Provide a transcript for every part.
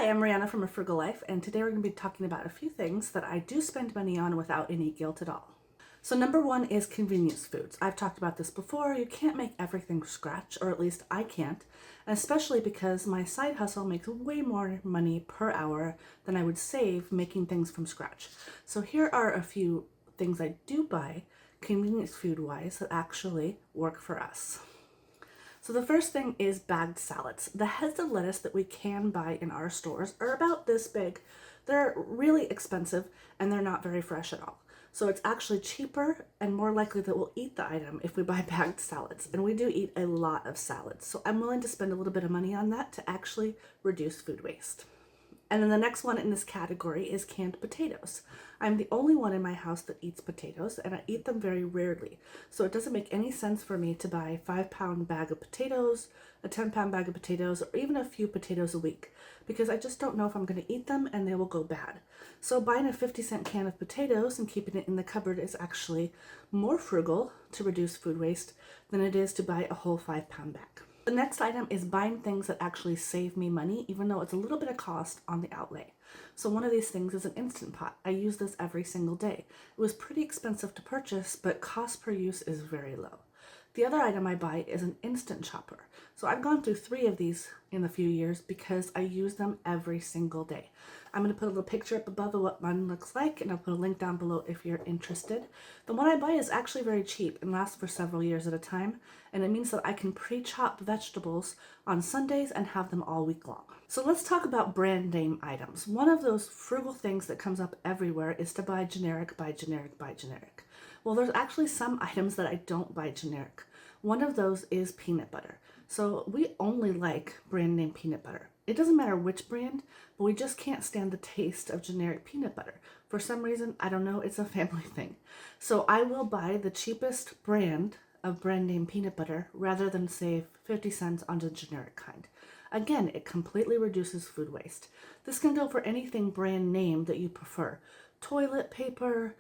Hi, I'm Rihanna from A Frugal Life, and today we're going to be talking about a few things that I do spend money on without any guilt at all. So number one is convenience foods. I've talked about this before. You can't make everything from scratch, or at least I can't, and especially because my side hustle makes way more money per hour than I would save making things from scratch. So here are a few things I do buy convenience food wise that actually work for us. So the first thing is bagged salads. The heads of lettuce that we can buy in our stores are about this big. They're really expensive and they're not very fresh at all. So it's actually cheaper and more likely that we'll eat the item if we buy bagged salads. And we do eat a lot of salads. So I'm willing to spend a little bit of money on that to actually reduce food waste. And then the next one in this category is canned potatoes. I'm the only one in my house that eats potatoes, and I eat them very rarely. So it doesn't make any sense for me to buy a 5-pound bag of potatoes, a 10-pound bag of potatoes, or even a few potatoes a week, because I just don't know if I'm going to eat them and they will go bad. So buying a 50-cent can of potatoes and keeping it in the cupboard is actually more frugal to reduce food waste than it is to buy a whole 5-pound bag. The next item is buying things that actually save me money, even though it's a little bit of cost on the outlay. So one of these things is an Instant Pot. I use this every single day. It was pretty expensive to purchase, but cost per use is very low. The other item I buy is an Instant Chopper. So I've gone through 3 of these in a few years because I use them every single day. I'm going to put a little picture up above of what mine looks like, and I'll put a link down below if you're interested. The one I buy is actually very cheap and lasts for several years at a time, and it means that I can pre-chop vegetables on Sundays and have them all week long. So let's talk about brand name items. One of those frugal things that comes up everywhere is to buy generic, buy generic, buy generic. Well, there's actually some items that I don't buy generic. One of those is peanut butter. So we only like brand name peanut butter. It doesn't matter which brand, but we just can't stand the taste of generic peanut butter. For some reason, I don't know, it's a family thing. So I will buy the cheapest brand of brand name peanut butter rather than save 50 cents on the generic kind. Again, it completely reduces food waste. This can go for anything brand name that you prefer. Toilet paper,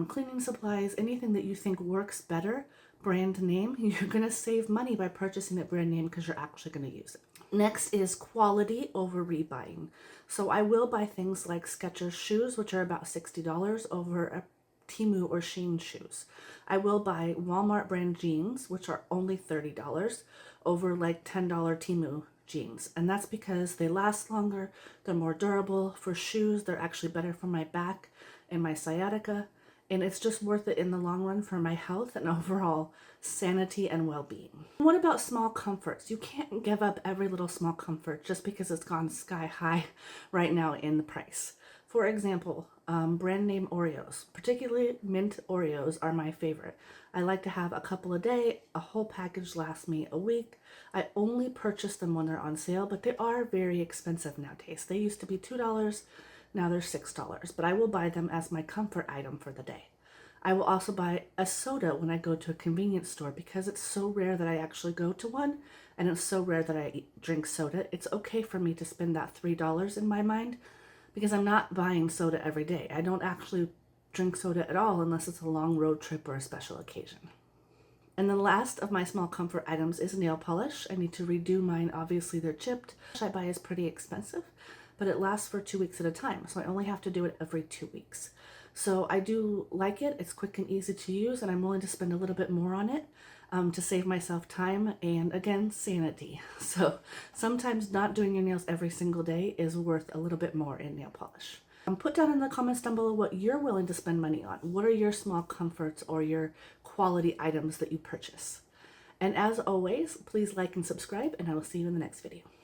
cleaning supplies, anything that you think works better, brand name, you're going to save money by purchasing it brand name because you're actually going to use it. Next is quality over rebuying. So I will buy things like Skechers shoes, which are about $60 over a Temu or Shein shoes. I will buy Walmart brand jeans, which are only $30 over like $10 Temu jeans. And that's because they last longer, they're more durable. For shoes, they're actually better for my back and my sciatica. And it's just worth it in the long run for my health and overall sanity and well-being. What about small comforts? You can't give up every little small comfort just because it's gone sky high right now in the price. For example, brand name Oreos, particularly mint Oreos, are my favorite. I like to have a couple a day. A whole package lasts me a week. I only purchase them when they're on sale, but they are very expensive nowadays. They used to be $2. Now they're $6, but I will buy them as my comfort item for the day. I will also buy a soda when I go to a convenience store because it's so rare that I actually go to one, and it's so rare that I drink soda. It's okay for me to spend that $3 in my mind because I'm not buying soda every day. I don't actually drink soda at all unless it's a long road trip or a special occasion. And the last of my small comfort items is nail polish. I need to redo mine. Obviously, they're chipped. I buy is pretty expensive, but it lasts for 2 weeks at a time, so I only have to do it every 2 weeks. So I do like it. It's quick and easy to use, and I'm willing to spend a little bit more on it to save myself time and, again, sanity. So sometimes not doing your nails every single day is worth a little bit more in nail polish. Put down in the comments down below what you're willing to spend money on. What are your small comforts or your quality items that you purchase? And as always, please like and subscribe, and I will see you in the next video.